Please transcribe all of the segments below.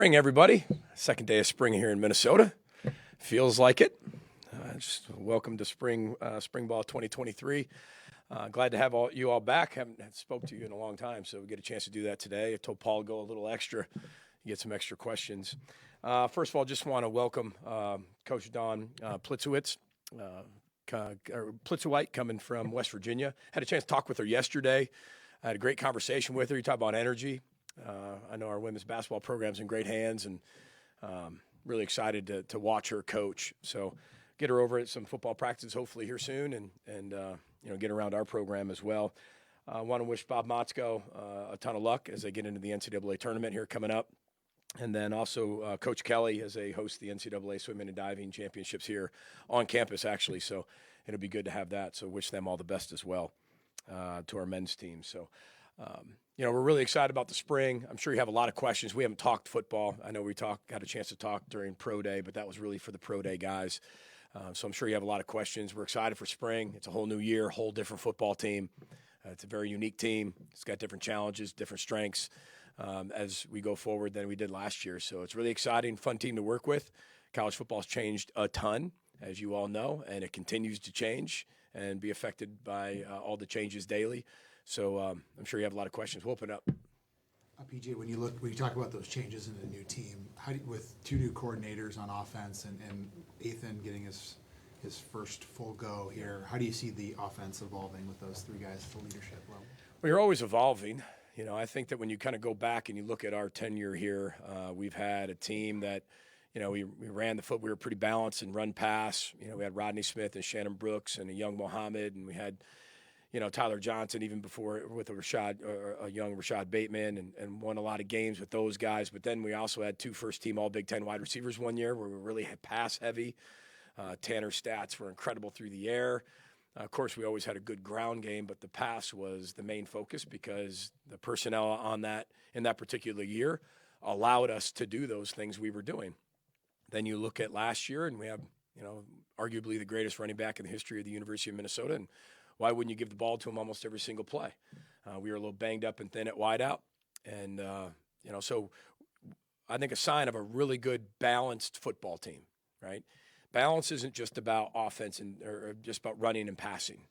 Spring, everybody. Second day of spring here in Minnesota. Feels like it. Just welcome to spring ball 2023. Glad to have you all back. Haven't spoke to you in a long time, so we get a chance to do that today. I told Paul to go a little extra, get some extra questions. First of all, just want to welcome Coach Dawn Plitzowitz, Plitzowite, coming from West Virginia. Had a chance to talk with her yesterday. I had a great conversation with her. You talk about energy. I know our women's basketball program's in great hands, and really excited to watch her coach. So get her over at some football practices hopefully here soon, and get around our program as well. I want to wish Bob Motzko a ton of luck as they get into the NCAA tournament here coming up. And then also Coach Kelly as they host the NCAA Swimming and Diving Championships here on campus, actually. So it'll be good to have that. So wish them all the best as well to our men's team. So, we're really excited about the spring. I'm sure you have a lot of questions. We haven't talked football. I know we had a chance to talk during Pro Day, but that was really for the Pro Day guys. So I'm sure you have a lot of questions. We're excited for spring. It's a whole new year, whole different football team. It's a very unique team. It's got different challenges, different strengths as we go forward than we did last year. So it's really exciting, fun team to work with. College football's changed a ton, as you all know, and it continues to change and be affected by all the changes daily. So I'm sure you have a lot of questions. We'll open up. PJ, when you talk about those changes in the new team, with two new coordinators on offense and Ethan getting his first full go here, how do you see the offense evolving with those three guys at the leadership level? Well, you're always evolving. I think that when you kind of go back and you look at our tenure here, we've had a team that, we ran the foot. We were pretty balanced in run pass. We had Rodney Smith and Shannon Brooks and a young Mohammed, and we had Tyler Johnson even before with a young Rashad Bateman, and won a lot of games with those guys. But then we also had two first-team All-Big Ten wide receivers one year where we really had pass-heavy. Tanner's stats were incredible through the air. Of course, we always had a good ground game, but the pass was the main focus because the personnel in that particular year allowed us to do those things we were doing. Then you look at last year, and we have arguably the greatest running back in the history of the University of Minnesota, and why wouldn't you give the ball to him almost every single play? We were a little banged up and thin at wideout. And, so I think a sign of a really good balanced football team, right? Balance isn't just about offense or just about running and passing.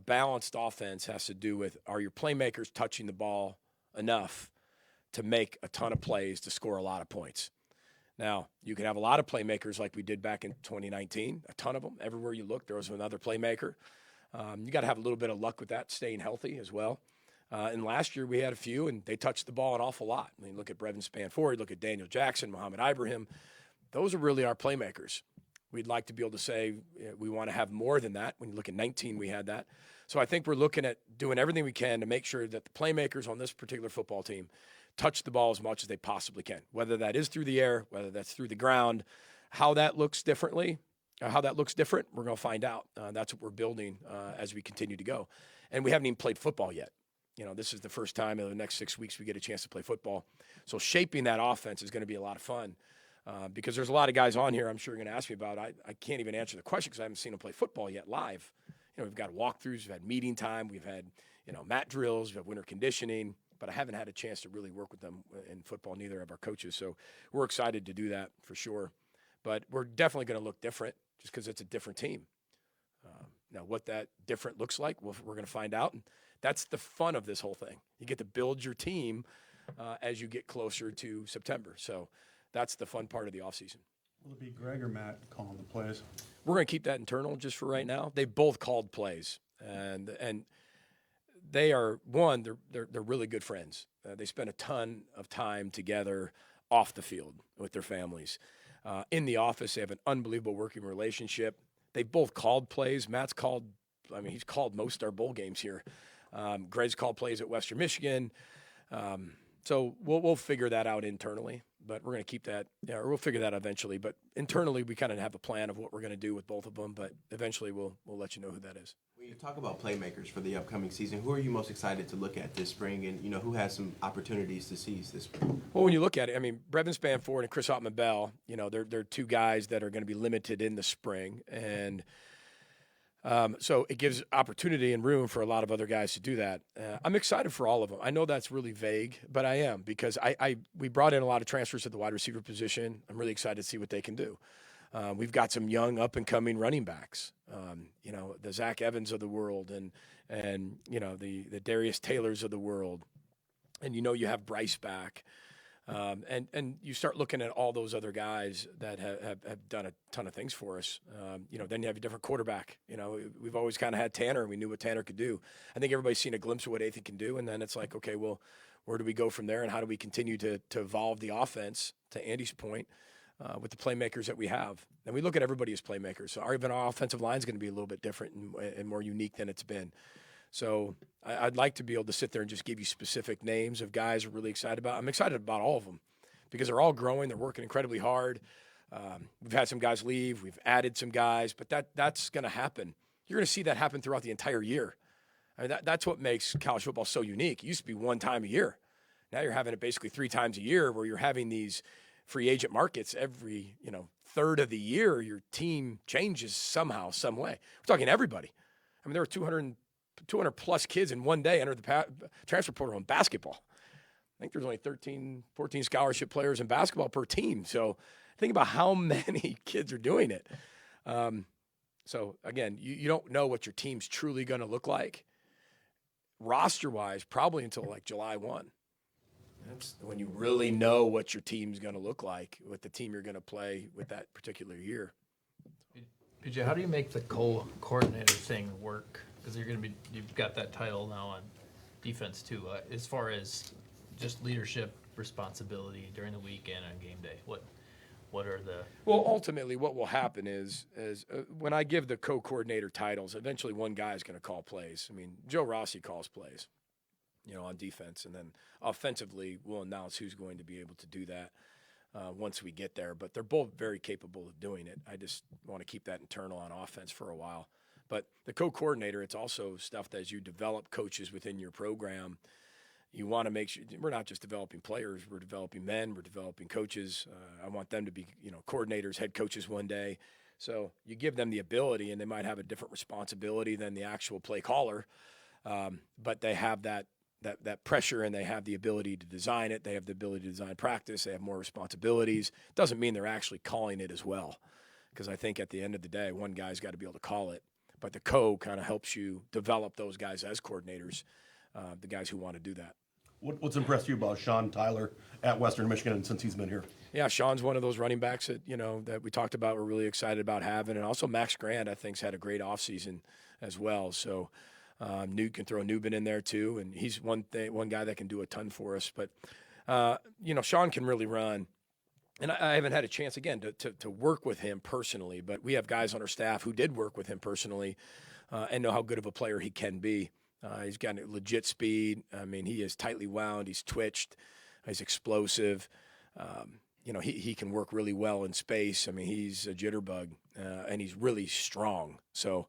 Balanced offense has to do with, are your playmakers touching the ball enough to make a ton of plays to score a lot of points? Now, you can have a lot of playmakers like we did back in 2019, a ton of them. Everywhere you look, there was another playmaker. You got to have a little bit of luck with that, staying healthy as well. And last year we had a few, and they touched the ball an awful lot. I mean, look at Brevin Spanford, look at Daniel Jackson, Mohamed Ibrahim. Those are really our playmakers. We'd like to be able to say we want to have more than that. When you look at 19, we had that. So I think we're looking at doing everything we can to make sure that the playmakers on this particular football team touch the ball as much as they possibly can, whether that is through the air, whether that's through the ground. How that looks different, we're going to find out. That's what we're building as we continue to go. And we haven't even played football yet. This is the first time in the next 6 weeks we get a chance to play football. So shaping that offense is going to be a lot of fun because there's a lot of guys on here I'm sure you're going to ask me about. I can't even answer the question because I haven't seen them play football yet live. We've got walkthroughs, we've had meeting time, we've had, mat drills, we've had winter conditioning, but I haven't had a chance to really work with them in football, neither of our coaches. So we're excited to do that for sure. But we're definitely going to look different just because it's a different team. Now, what that different looks like, we're going to find out. And that's the fun of this whole thing. You get to build your team as you get closer to September. So that's the fun part of the offseason. Will it be Greg or Matt calling the plays? We're going to keep that internal just for right now. They both called plays. And they are, they're really good friends. They spend a ton of time together off the field with their families. In the office, they have an unbelievable working relationship. They both called plays. Matt's he's called most of our bowl games here. Greg's called plays at Western Michigan. So we'll figure that out internally, but we're going to keep that, or we'll figure that out eventually. But internally, we kind of have a plan of what we're going to do with both of them, but eventually we'll let you know who that is. When you talk about playmakers for the upcoming season, who are you most excited to look at this spring, and who has some opportunities to seize this spring? Well, when you look at it, Brevin Spanford and Chris Ottman-Bell, they're two guys that are going to be limited in the spring, and So it gives opportunity and room for a lot of other guys to do that. I'm excited for all of them. I know that's really vague, but I am, because we brought in a lot of transfers at the wide receiver position. I'm really excited to see what they can do. We've got some young up-and-coming running backs, the Zach Evans of the world and the Darius Taylors of the world. And you have Bryce back. And you start looking at all those other guys that have done a ton of things for us. Then you have a different quarterback. We've always kind of had Tanner, and we knew what Tanner could do. I think everybody's seen a glimpse of what Ethan can do, and then it's like, okay, well, where do we go from there, and how do we continue to evolve the offense, to Andy's point, with the playmakers that we have? And we look at everybody as playmakers. So our offensive line is going to be a little bit different and more unique than it's been. So I'd like to be able to sit there and just give you specific names of guys we're really excited about. I'm excited about all of them because they're all growing. They're working incredibly hard. We've had some guys leave. We've added some guys, but that's going to happen. You're going to see that happen throughout the entire year. I mean, that's what makes college football so unique. It used to be one time a year. Now you're having it basically 3 times a year, where you're having these free agent markets every third of the year. Your team changes somehow, some way. We're talking everybody. I mean, there were 200 plus kids in one day enter the transfer portal in basketball. I think there's only 13, 14 scholarship players in basketball per team. So think about how many kids are doing it. So again, you don't know what your team's truly going to look like roster-wise probably until like July 1. That's when you really know what your team's going to look like, what the team you're going to play with that particular year. PJ, how do you make the co-coordinator thing work? Because you've got that title now on defense too. As far as just leadership responsibility during the week and on game day, what are the? Well, ultimately, what will happen is when I give the co-coordinator titles, eventually one guy is going to call plays. I mean, Joe Rossi calls plays, on defense, and then offensively, we'll announce who's going to be able to do that once we get there. But they're both very capable of doing it. I just want to keep that internal on offense for a while. But the co-coordinator, it's also stuff that as you develop coaches within your program, you want to make sure we're not just developing players, we're developing men, we're developing coaches. I want them to be, coordinators, head coaches one day. So you give them the ability, and they might have a different responsibility than the actual play caller, but they have that pressure, and they have the ability to design it. They have the ability to design practice. They have more responsibilities. Doesn't mean they're actually calling it as well, because I think at the end of the day, one guy's got to be able to call it. But the kind of helps you develop those guys as coordinators, the guys who want to do that. What's impressed you about Sean Tyler at Western Michigan since he's been here? Yeah, Sean's one of those running backs that that we talked about. We're really excited about having, and also Max Grant, I think, has had a great offseason as well. So Newt can throw Newbin in there too, and he's one guy that can do a ton for us. But Sean can really run. And I haven't had a chance, again, to work with him personally, but we have guys on our staff who did work with him personally and know how good of a player he can be. He's got legit speed. I mean, he is tightly wound. He's twitched. He's explosive. He can work really well in space. I mean, he's a jitterbug, and he's really strong. So,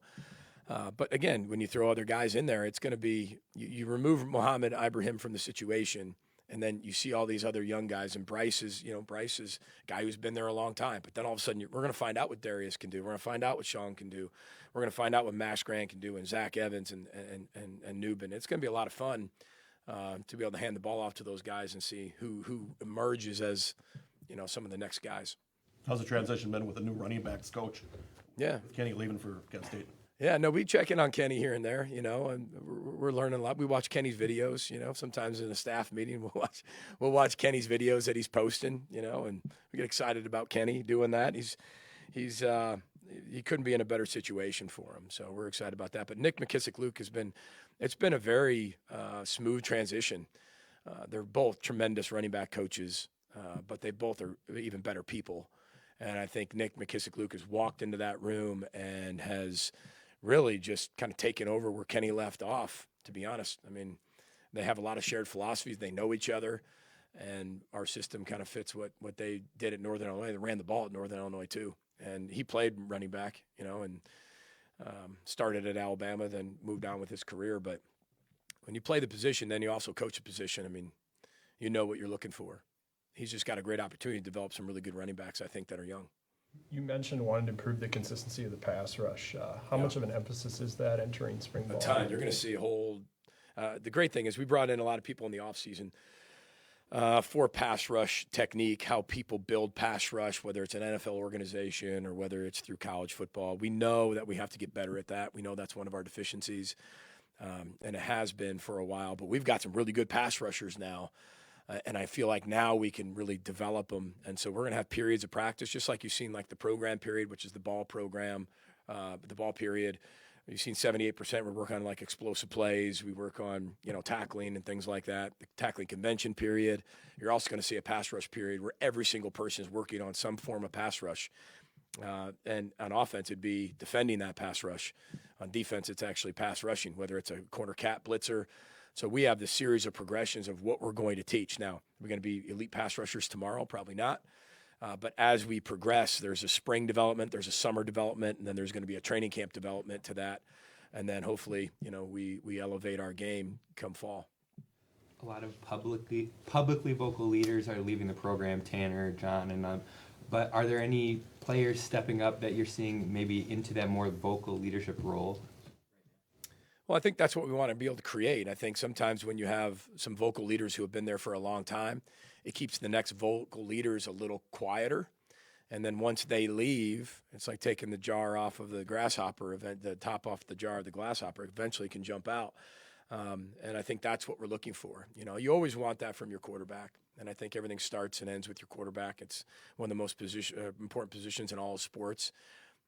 but again, when you throw other guys in there, it's going to be you remove Mohamed Ibrahim from the situation, and then you see all these other young guys, and Bryce is a guy who's been there a long time. But then all of a sudden, we're going to find out what Darius can do. We're going to find out what Sean can do. We're going to find out what Max Grant can do, and Zach Evans and Newbin. It's going to be a lot of fun to be able to hand the ball off to those guys and see who emerges as some of the next guys. How's the transition been with the new running backs coach? Yeah, Kenny leaving for Kent State. Yeah, no, we check in on Kenny here and there, and we're learning a lot. We watch Kenny's videos, sometimes in a staff meeting we'll watch Kenny's videos that he's posting, and we get excited about Kenny doing that. He couldn't be in a better situation for him, so we're excited about that. But Nick McKissick-Luke it's been a very smooth transition. They're both tremendous running back coaches, but they both are even better people. And I think Nick McKissick-Luke has walked into that room and has really just kind of taken over where Kenny left off, to be honest. I mean, they have a lot of shared philosophies. They know each other, and our system kind of fits what they did at Northern Illinois. They ran the ball at Northern Illinois too. And he played running back, and started at Alabama, then moved on with his career. But when you play the position, then you also coach a position. I mean, you know what you're looking for. He's just got a great opportunity to develop some really good running backs, I think, that are young. You mentioned wanting to improve the consistency of the pass rush. How much of an emphasis is that entering spring ball? A ton. You're going to see a whole. The great thing is we brought in a lot of people in the offseason for pass rush technique, how people build pass rush, whether it's an NFL organization or whether it's through college football. We know that we have to get better at that. We know that's one of our deficiencies, and it has been for a while. But we've got some really good pass rushers now. And I feel like now we can really develop them. And so we're going to have periods of practice, just like you've seen like the program period, which is the ball program, the ball period. You've seen 78%. We work on like explosive plays. We work on, tackling and things like that. The tackling convention period. You're also going to see a pass rush period where every single person is working on some form of pass rush. And on offense, it'd be defending that pass rush. On defense, it's actually pass rushing, whether it's a corner cat blitzer. So we have this series of progressions of what we're going to teach. Now, we're going to be elite pass rushers tomorrow? Probably not. But as we progress, there's a spring development, there's a summer development, and then there's going to be a training camp development to that. And then hopefully, we elevate our game come fall. A lot of publicly vocal leaders are leaving the program, Tanner, John, and but are there any players stepping up that you're seeing maybe into that more vocal leadership role? Well, I think that's what we want to be able to create. I think sometimes when you have some vocal leaders who have been there for a long time, it keeps the next vocal leaders a little quieter. And then once they leave, it's like taking the jar off of the grasshopper, the top off the jar of the grasshopper, eventually can jump out. And I think that's what we're looking for. You always want that from your quarterback. And I think everything starts and ends with your quarterback. It's one of the most important positions in all sports.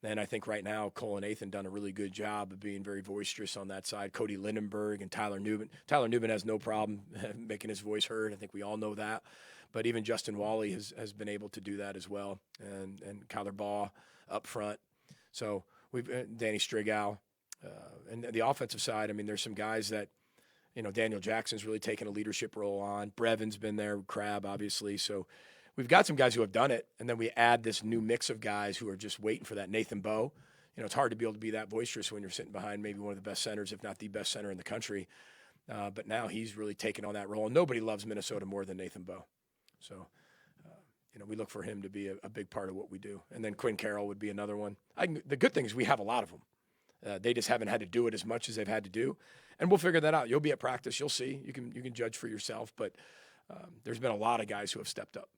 And I think right now, Cole and Nathan done a really good job of being very boisterous on that side. Cody Lindenberg and Tyler Newman. Tyler Newman has no problem making his voice heard. I think we all know that. But even Justin Wally has been able to do that as well. And Kyler Baugh up front. So we've Danny Strigow. And the offensive side, there's some guys that, Daniel Jackson's really taken a leadership role on. Brevin's been there, Crab, obviously. So we've got some guys who have done it, and then we add this new mix of guys who are just waiting for that. Nathan Bowe, it's hard to be able to be that boisterous when you're sitting behind maybe one of the best centers, if not the best center in the country. But now he's really taken on that role, and nobody loves Minnesota more than Nathan Bowe. So, we look for him to be a big part of what we do. And then Quinn Carroll would be another one. The good thing is we have a lot of them. They just haven't had to do it as much as they've had to do, and we'll figure that out. You'll be at practice, you'll see. You can judge for yourself, but there's been a lot of guys who have stepped up.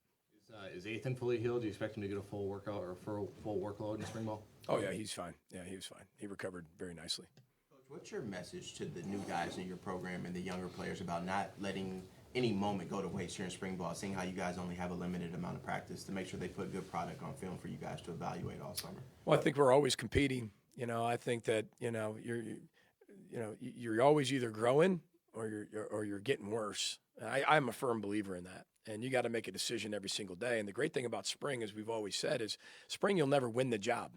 Is Ethan fully healed? Do you expect him to get a full workout or full workload in spring ball? Oh, yeah, he's fine. Yeah, he was fine. He recovered very nicely. Coach, what's your message to the new guys in your program and the younger players about not letting any moment go to waste here in spring ball, seeing how you guys only have a limited amount of practice to make sure they put good product on film for you guys to evaluate all summer? Well, I think we're always competing. I think that, you're always either growing or you're getting worse. I'm a firm believer in that. And you got to make a decision every single day. And the great thing about spring, as we've always said, is spring you'll never win the job.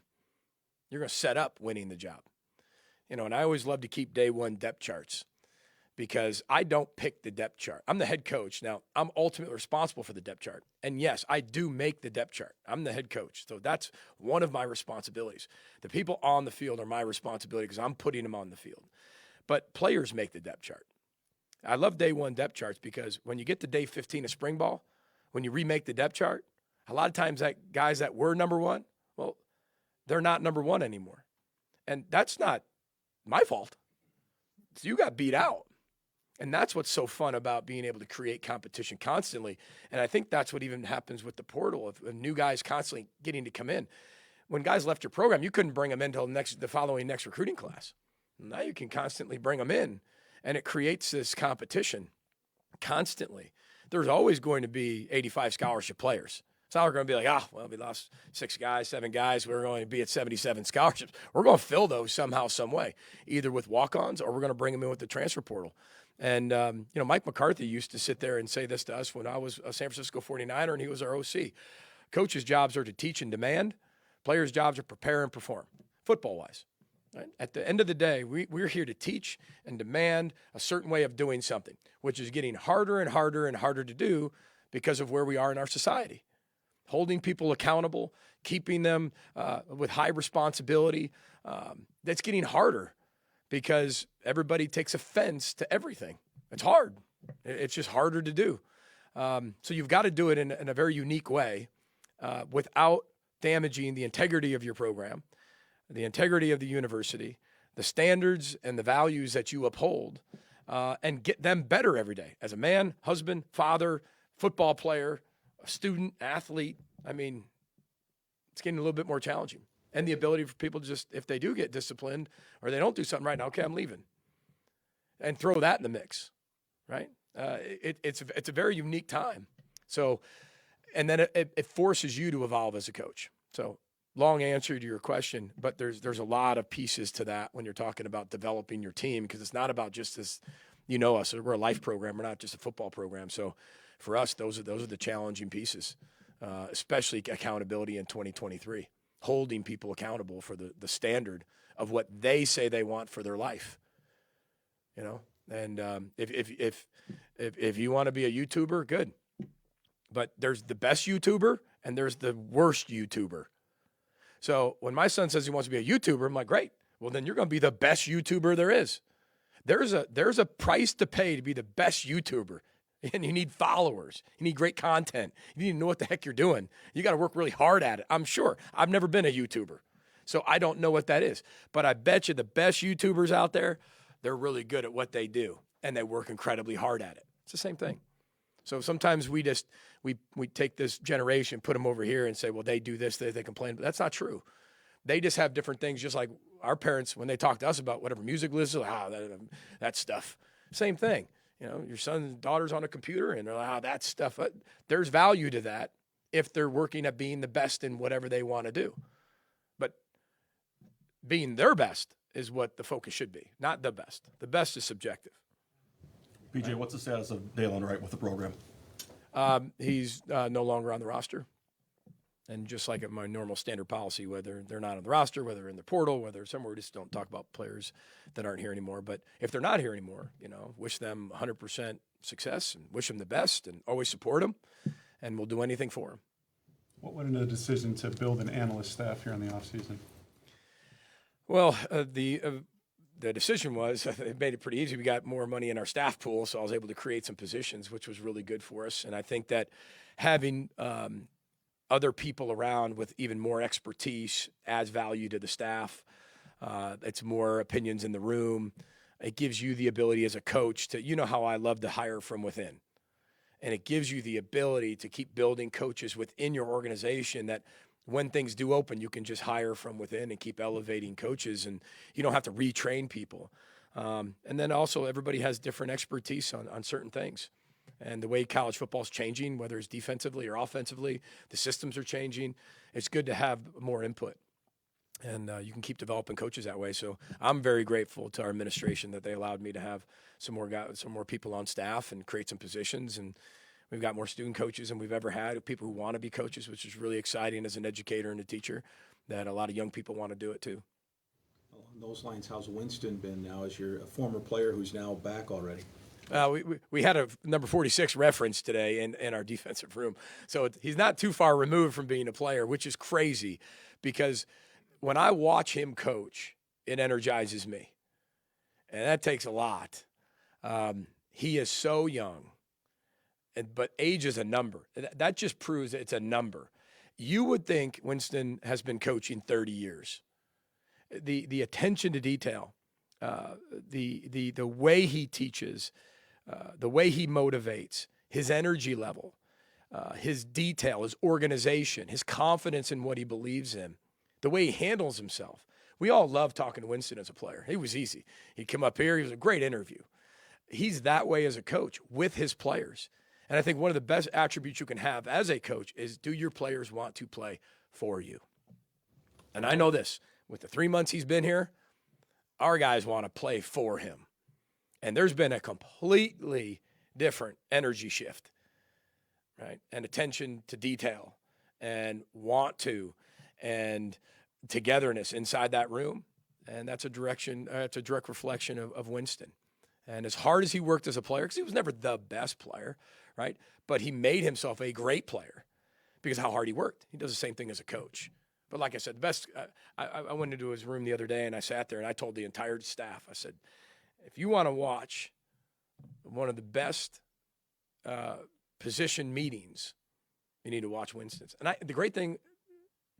You're going to set up winning the job. And I always love to keep day one depth charts because I don't pick the depth chart. I'm the head coach. Now, I'm ultimately responsible for the depth chart. And yes, I do make the depth chart. I'm the head coach. So that's one of my responsibilities. The people on the field are my responsibility because I'm putting them on the field. But players make the depth chart. I love day one depth charts because when you get to day 15 of spring ball, when you remake the depth chart, a lot of times that guys that were number one, well, they're not number one anymore. And that's not my fault. So you got beat out. And that's what's so fun about being able to create competition constantly. And I think that's what even happens with the portal of new guys constantly getting to come in. When guys left your program, you couldn't bring them in until the following next recruiting class. Now you can constantly bring them in. And it creates this competition constantly. There's always going to be 85 scholarship players. It's not going to be like, we lost 6 guys, 7 guys. We're going to be at 77 scholarships. We're going to fill those somehow, some way, either with walk-ons or we're going to bring them in with the transfer portal. And, Mike McCarthy used to sit there and say this to us when I was a San Francisco 49er and he was our OC. Coaches' jobs are to teach and demand. Players' jobs are prepare and perform, football-wise. Right? At the end of the day, we're here to teach and demand a certain way of doing something, which is getting harder and harder and harder to do because of where we are in our society. Holding people accountable, keeping them with high responsibility, that's getting harder because everybody takes offense to everything. It's hard. It's just harder to do. So you've got to do it in a very unique way without damaging the integrity of your program, the integrity of the university, the standards and the values that you uphold, and get them better every day as a man, husband, father, football player, a student, athlete. I mean, it's getting a little bit more challenging. And the ability for people to just, if they do get disciplined or they don't do something right now, okay, I'm leaving. And throw that in the mix, right? It's a very unique time. So, and then it forces you to evolve as a coach. So, long answer to your question, but there's a lot of pieces to that when you're talking about developing your team, because it's not about just this, you know us, we're a life program, we're not just a football program. So for us, those are the challenging pieces, especially accountability in 2023, holding people accountable for the standard of what they say they want for their life, you know? And if you want to be a YouTuber, good. But there's the best YouTuber and there's the worst YouTuber. So when my son says he wants to be a YouTuber, I'm like, great. Well, then you're going to be the best YouTuber there is. There's a price to pay to be the best YouTuber. And you need followers. You need great content. You need to know what the heck you're doing. You got to work really hard at it. I'm sure. I've never been a YouTuber, so I don't know what that is. But I bet you the best YouTubers out there, they're really good at what they do, and they work incredibly hard at it. It's the same thing. So sometimes we take this generation, put them over here and say, well, they do this, they complain. But that's not true. They just have different things, just like our parents, when they talk to us about whatever music listens, that stuff. Same thing. You know, your son and daughter's on a computer and they're like, that stuff. There's value to that if they're working at being the best in whatever they want to do. But being their best is what the focus should be, not the best. The best is subjective. PJ, what's the status of Dalen Wright with the program? He's no longer on the roster. And just like my normal standard policy, whether they're not on the roster, whether in the portal, whether somewhere, we just don't talk about players that aren't here anymore. But if they're not here anymore, you know, wish them 100% success and wish them the best and always support them. And we'll do anything for them. What went into the decision to build an analyst staff here in the offseason? Well, the decision was, it made it pretty easy. We got more money in our staff pool, so I was able to create some positions, which was really good for us. And I think that having other people around with even more expertise adds value to the staff. It's more opinions in the room. It gives you the ability as a coach to, you know how I love to hire from within. And it gives you the ability to keep building coaches within your organization that when things do open, you can just hire from within and keep elevating coaches, and you don't have to retrain people. And then also everybody has different expertise on certain things. And the way college football is changing, whether it's defensively or offensively, the systems are changing. It's good to have more input. And you can keep developing coaches that way. So I'm very grateful to our administration that they allowed me to have some more people on staff and create some positions. And we've got more student coaches than we've ever had, people who want to be coaches, which is really exciting as an educator and a teacher, that a lot of young people want to do it too. Along those lines, how's Winston been now as you're a former player who's now back already? We had a number 46 reference today in our defensive room. So he's not too far removed from being a player, which is crazy because when I watch him coach, it energizes me. And that takes a lot. He is so young, but age is a number. That just proves that it's a number. You would think Winston has been coaching 30 years. The attention to detail, the way he teaches, the way he motivates, his energy level, his detail, his organization, his confidence in what he believes in, the way he handles himself. We all love talking to Winston as a player. He was easy. He'd come up here. He was a great interview. He's that way as a coach with his players. And I think one of the best attributes you can have as a coach is, do your players want to play for you? And I know this, with the 3 months he's been here, our guys want to play for him. And there's been a completely different energy shift, right? And attention to detail and want to and togetherness inside that room. And that's a direct reflection of Winston. And as hard as he worked as a player, because he was never the best player, right? But he made himself a great player because of how hard he worked. He does the same thing as a coach. But like I said, the best, I went into his room the other day and I sat there and I told the entire staff, I said, if you want to watch one of the best position meetings, you need to watch Winston's. And the great thing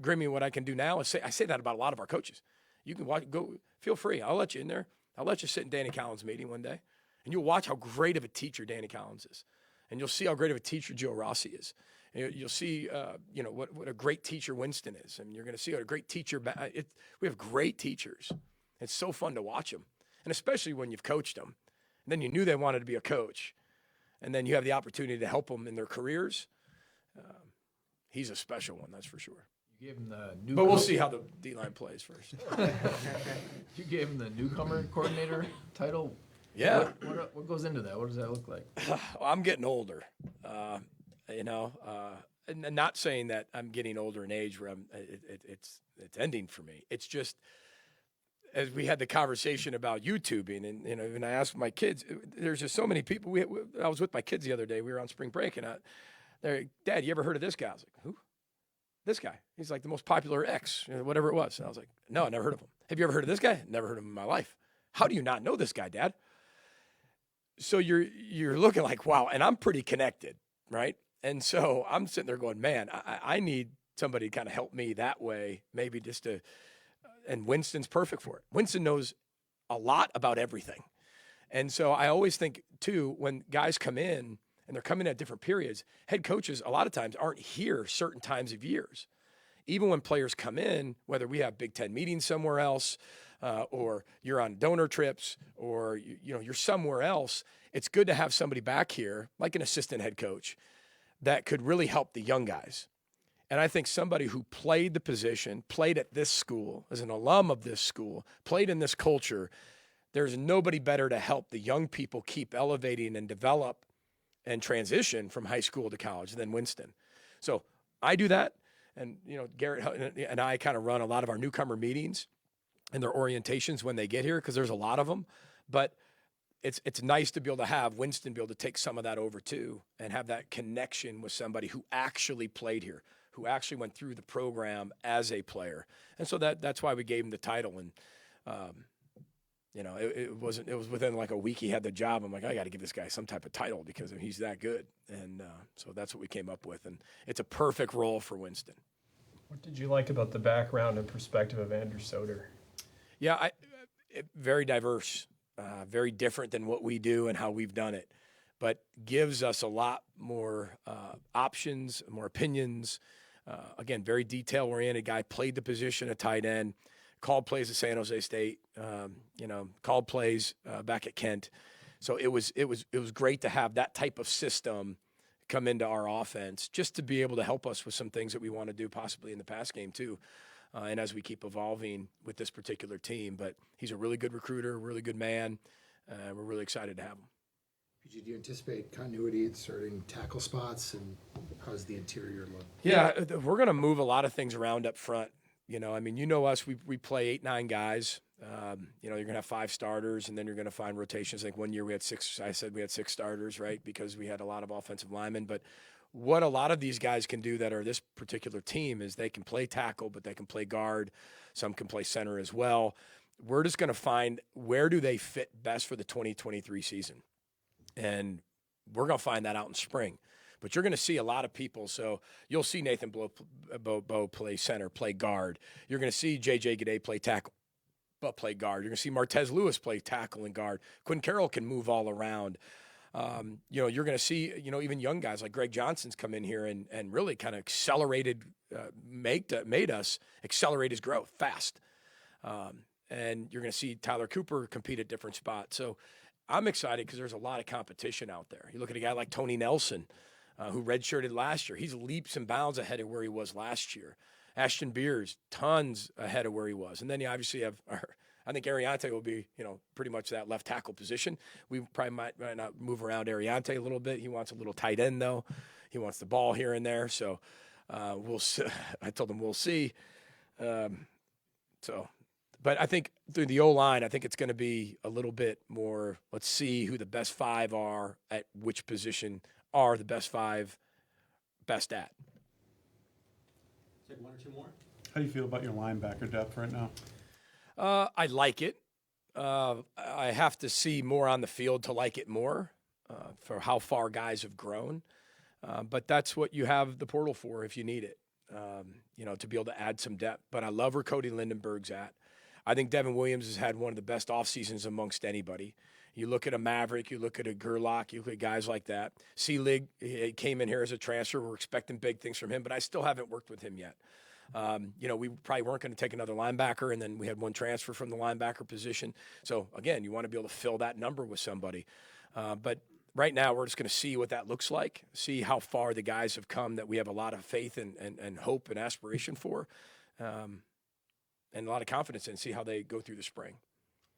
Grimmy, what I can do now is I say that about a lot of our coaches. You can go, feel free. I'll let you in there. I'll let you sit in Danny Collins' meeting one day, and you'll watch how great of a teacher Danny Collins is. And you'll see how great of a teacher Joe Rossi is. And you'll see, what a great teacher Winston is. And you're going to see what a great teacher. We have great teachers. It's so fun to watch them. And especially when you've coached them. And then you knew they wanted to be a coach. And then you have the opportunity to help them in their careers. He's a special one, that's for sure. You gave him the new. But we'll see how the D-line plays first. You gave him the newcomer coordinator title. Yeah. What goes into that? What does that look like? I'm getting older, and not saying that I'm getting older in age where it's ending for me. It's just, as we had the conversation about YouTubing, and I asked my kids, there's just so many people. I was with my kids the other day. We were on spring break, and they're like, Dad, you ever heard of this guy? I was like, who? This guy. He's like the most popular X, whatever it was. And I was like, no, I never heard of him. Have you ever heard of this guy? Never heard of him in my life. How do you not know this guy, Dad? So you're looking like, wow, and I'm pretty connected, right? And so I'm sitting there going, man, I need somebody to kind of help me that way, maybe just to, and Winston's perfect for it. Winston knows a lot about everything. And so I always think, too, when guys come in, and they're coming at different periods, head coaches a lot of times aren't here certain times of years. Even when players come in, whether we have Big Ten meetings somewhere else, or you're on donor trips, or you're somewhere else, it's good to have somebody back here, like an assistant head coach, that could really help the young guys. And I think somebody who played the position, played at this school, as an alum of this school, played in this culture, there's nobody better to help the young people keep elevating and develop and transition from high school to college than Winston. So I do that. And, Garrett and I kind of run a lot of our newcomer meetings and their orientations when they get here, because there's a lot of them. But it's nice to be able to have Winston be able to take some of that over too, and have that connection with somebody who actually played here, who actually went through the program as a player. And so that's why we gave him the title. And, it was within like a week he had the job. I'm like, I got to give this guy some type of title because he's that good. And so that's what we came up with. And it's a perfect role for Winston. What did you like about the background and perspective of Andrew Soder? Yeah, very diverse, very different than what we do and how we've done it, but gives us a lot more options, more opinions. Again, very detail-oriented guy, played the position of tight end, called plays at San Jose State, called plays back at Kent. So it was great to have that type of system come into our offense, just to be able to help us with some things that we want to do possibly in the pass game too. And as we keep evolving with this particular team, but he's a really good recruiter, really good man. We're really excited to have him. PG, do you anticipate continuity at certain tackle spots, and how's the interior look? Yeah, we're going to move a lot of things around up front. Us, we play 8-9 guys. You're going to have 5 starters, and then you're going to find rotations. Like one year we had 6. I said we had 6 starters, right, because we had a lot of offensive linemen. But what a lot of these guys can do that are this particular team is they can play tackle, but they can play guard. Some can play center as well. We're just going to find where do they fit best for the 2023 season. And we're going to find that out in spring. But you're going to see a lot of people. So you'll see Nathan Bowe play center, play guard. You're going to see J.J. Gade play tackle, but play guard. You're going to see Martez Lewis play tackle and guard. Quinn Carroll can move all around. You're going to see, even young guys like Greg Johnson's come in here and really kind of accelerated, made us accelerate his growth fast. And you're going to see Tyler Cooper compete at different spots. So I'm excited because there's a lot of competition out there. You look at a guy like Tony Nelson, who redshirted last year. He's leaps and bounds ahead of where he was last year. Ashton Beers, tons ahead of where he was. And then you obviously have, I think Ariante will be, pretty much that left tackle position. We probably might not move around Ariante a little bit. He wants a little tight end, though. He wants the ball here and there. So we'll see. I told him we'll see. But I think through the O-line, I think it's going to be a little bit more, let's see who the best 5 are at which position are the best 5 best at. Take 1 or 2 more. How do you feel about your linebacker depth right now? I like it. I have to see more on the field to like it more for how far guys have grown. But that's what you have the portal for if you need it. to be able to add some depth. But I love where Cody Lindenberg's at. I think Devin Williams has had one of the best off seasons amongst anybody. You look at a Maverick, you look at a Gerlach, you look at guys like that. Seelig came in here as a transfer. We're expecting big things from him, but I still haven't worked with him yet. We probably weren't going to take another linebacker, and then we had one transfer from the linebacker position. So, again, you want to be able to fill that number with somebody. But right now we're just going to see what that looks like, see how far the guys have come that we have a lot of faith and hope and aspiration for, and a lot of confidence in, see how they go through the spring.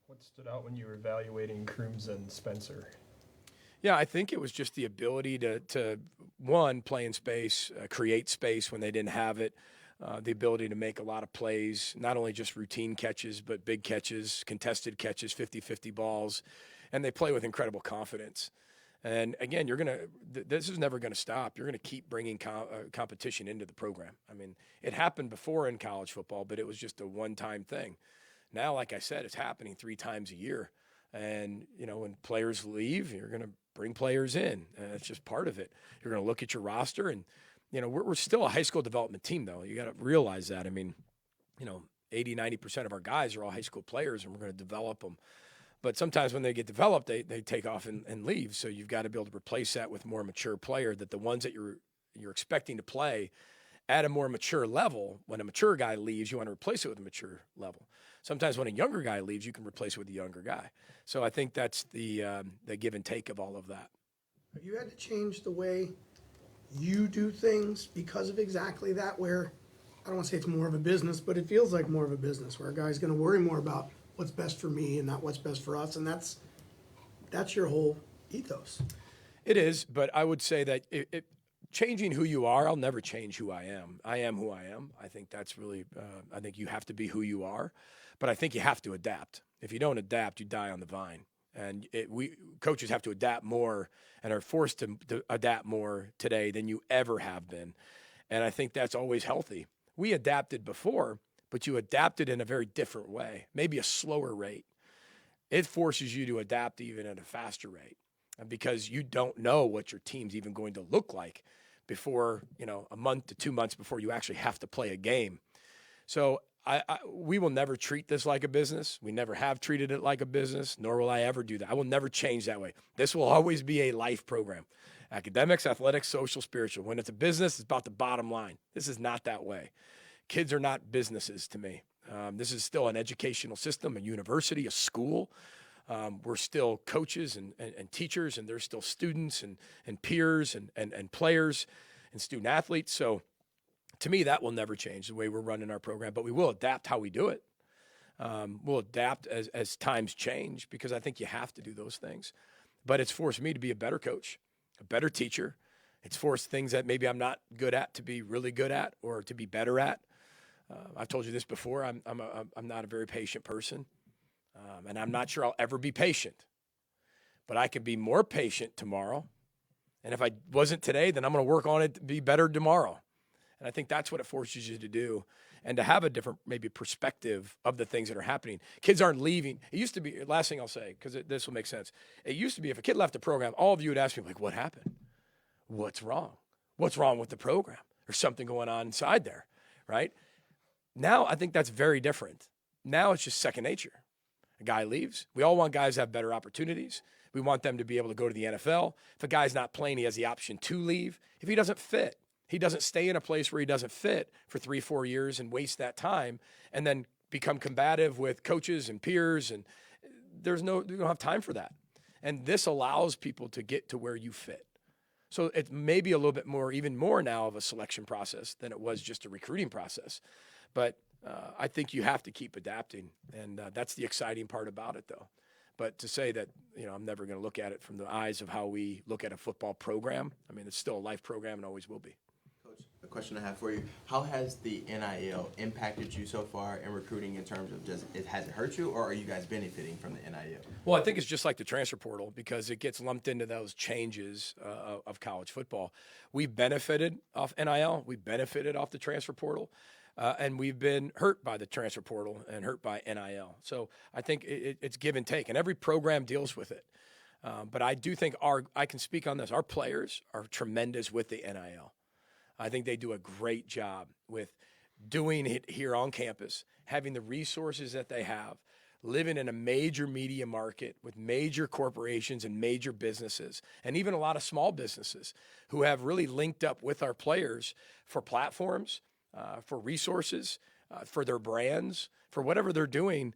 What stood out when you were evaluating Crooms and Spencer? Yeah, I think it was just the ability to one, play in space, create space when they didn't have it, the ability to make a lot of plays, not only just routine catches, but big catches, contested catches, 50-50 balls, and they play with incredible confidence. And again, this is never going to stop. You're going to keep bringing competition into the program. I mean, it happened before in college football, but it was just a one-time thing. Now, like I said, it's happening 3 times a year. And, when players leave, you're going to bring players in. And it's just part of it. You're going to look at your roster. And, we're still a high school development team, though. You got to realize that. I mean, 80, 90% of our guys are all high school players, and we're going to develop them. But sometimes when they get developed, they take off and leave. So you've got to be able to replace that with a more mature player, that the ones that you're expecting to play at a more mature level, when a mature guy leaves, you want to replace it with a mature level. Sometimes when a younger guy leaves, you can replace it with a younger guy. So I think that's the give and take of all of that. Have you had to change the way you do things because of exactly that, where, I don't want to say it's more of a business, but it feels like more of a business, where a guy's going to worry more about what's best for me and not what's best for us, and that's your whole ethos. It is, but I would say that changing who you are, I'll never change who I am. I am who I am. I think that's really, I think you have to be who you are, but I think you have to adapt. If you don't adapt, you die on the vine. And we coaches have to adapt more and are forced to adapt more today than you ever have been. And I think that's always healthy. We adapted before, but you adapted in a very different way, maybe a slower rate. It forces you to adapt even at a faster rate, because you don't know what your team's even going to look like before, a month to 2 months before you actually have to play a game. So we will never treat this like a business. We never have treated it like a business, nor will I ever do that. I will never change that way. This will always be a life program. Academics, athletics, social, spiritual. When it's a business, it's about the bottom line. This is not that way. Kids are not businesses to me. This is still an educational system, a university, a school. We're still coaches and teachers, and there's still students and peers and players and student athletes. So to me, that will never change the way we're running our program, but we will adapt how we do it. We'll adapt as times change, because I think you have to do those things. But it's forced me to be a better coach, a better teacher. It's forced things that maybe I'm not good at to be really good at, or to be better at. I've told you this before. I'm not a very patient person, and I'm not sure I'll ever be patient. But I can be more patient tomorrow, and if I wasn't today, then I'm going to work on it to be better tomorrow. And I think that's what it forces you to do, and to have a different maybe perspective of the things that are happening. Kids aren't leaving. It used to be, last thing I'll say, because this will make sense. It used to be if a kid left the program, all of you would ask me, like, what happened? What's wrong? What's wrong with the program? There's something going on inside there, right? Now I think that's very different. Now it's just second nature. A guy leaves. We all want guys to have better opportunities. We want them to be able to go to the NFL. If a guy's not playing, he has the option to leave. If he doesn't fit, he doesn't stay in a place where he doesn't fit for 3-4 years and waste that time and then become combative with coaches and peers. And you don't have time for that. And this allows people to get to where you fit. So it may be a little bit more, even more now of a selection process than it was just a recruiting process. But I think you have to keep adapting. And that's the exciting part about it, though. But to say that, I'm never going to look at it from the eyes of how we look at a football program, I mean, it's still a life program and always will be. A question I have for you: how has the NIL impacted you so far in recruiting, in terms of has it hurt you, or are you guys benefiting from the NIL? Well, I think it's just like the transfer portal, because it gets lumped into those changes of college football. We benefited off NIL. We benefited off the transfer portal. And we've been hurt by the transfer portal and hurt by NIL. So I think it's give and take, and every program deals with it. But I do think I can speak on this. Our players are tremendous with the NIL. I think they do a great job with doing it here on campus, having the resources that they have, living in a major media market with major corporations and major businesses, and even a lot of small businesses who have really linked up with our players for platforms, for resources, for their brands, for whatever they're doing.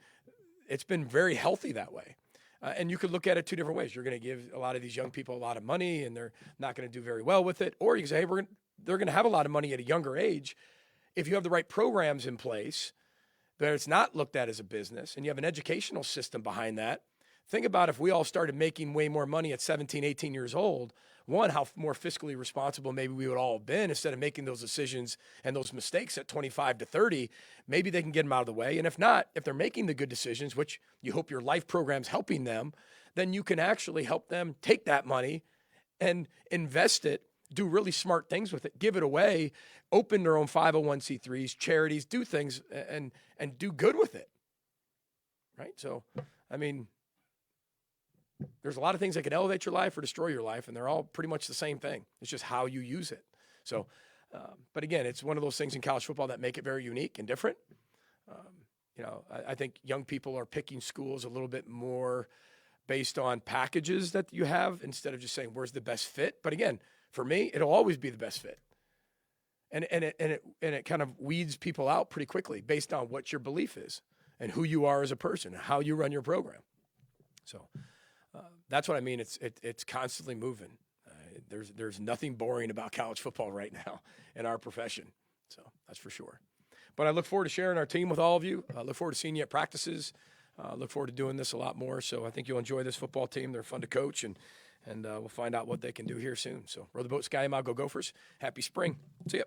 It's been very healthy that way. And you could look at it two different ways. You're going to give a lot of these young people a lot of money and they're not going to do very well with it. Or you can say, hey, they're going to have a lot of money at a younger age. If you have the right programs in place, that it's not looked at as a business, and you have an educational system behind that. Think about if we all started making way more money at 17, 18 years old. One, how more fiscally responsible maybe we would all have been instead of making those decisions and those mistakes at 25 to 30. Maybe they can get them out of the way. And if not, if they're making the good decisions, which you hope your life program's helping them, then you can actually help them take that money and invest it, do really smart things with it, give it away, open their own 501c3s, charities, do things and do good with it. Right? So, I mean, there's a lot of things that can elevate your life or destroy your life, and they're all pretty much the same thing. It's just how you use it. So, but again, it's one of those things in college football that make it very unique and different. I think young people are picking schools a little bit more based on packages that you have instead of just saying, where's the best fit? But again, for me, it'll always be the best fit. And it kind of weeds people out pretty quickly based on what your belief is and who you are as a person, how you run your program. So that's what I mean. It's constantly moving. There's nothing boring about college football right now in our profession. So that's for sure. But I look forward to sharing our team with all of you. I look forward to seeing you at practices. Look forward to doing this a lot more. So I think you'll enjoy this football team. They're fun to coach, and we'll find out what they can do here soon. So row the boat, sky 'em out, go Gophers. Happy spring. See ya.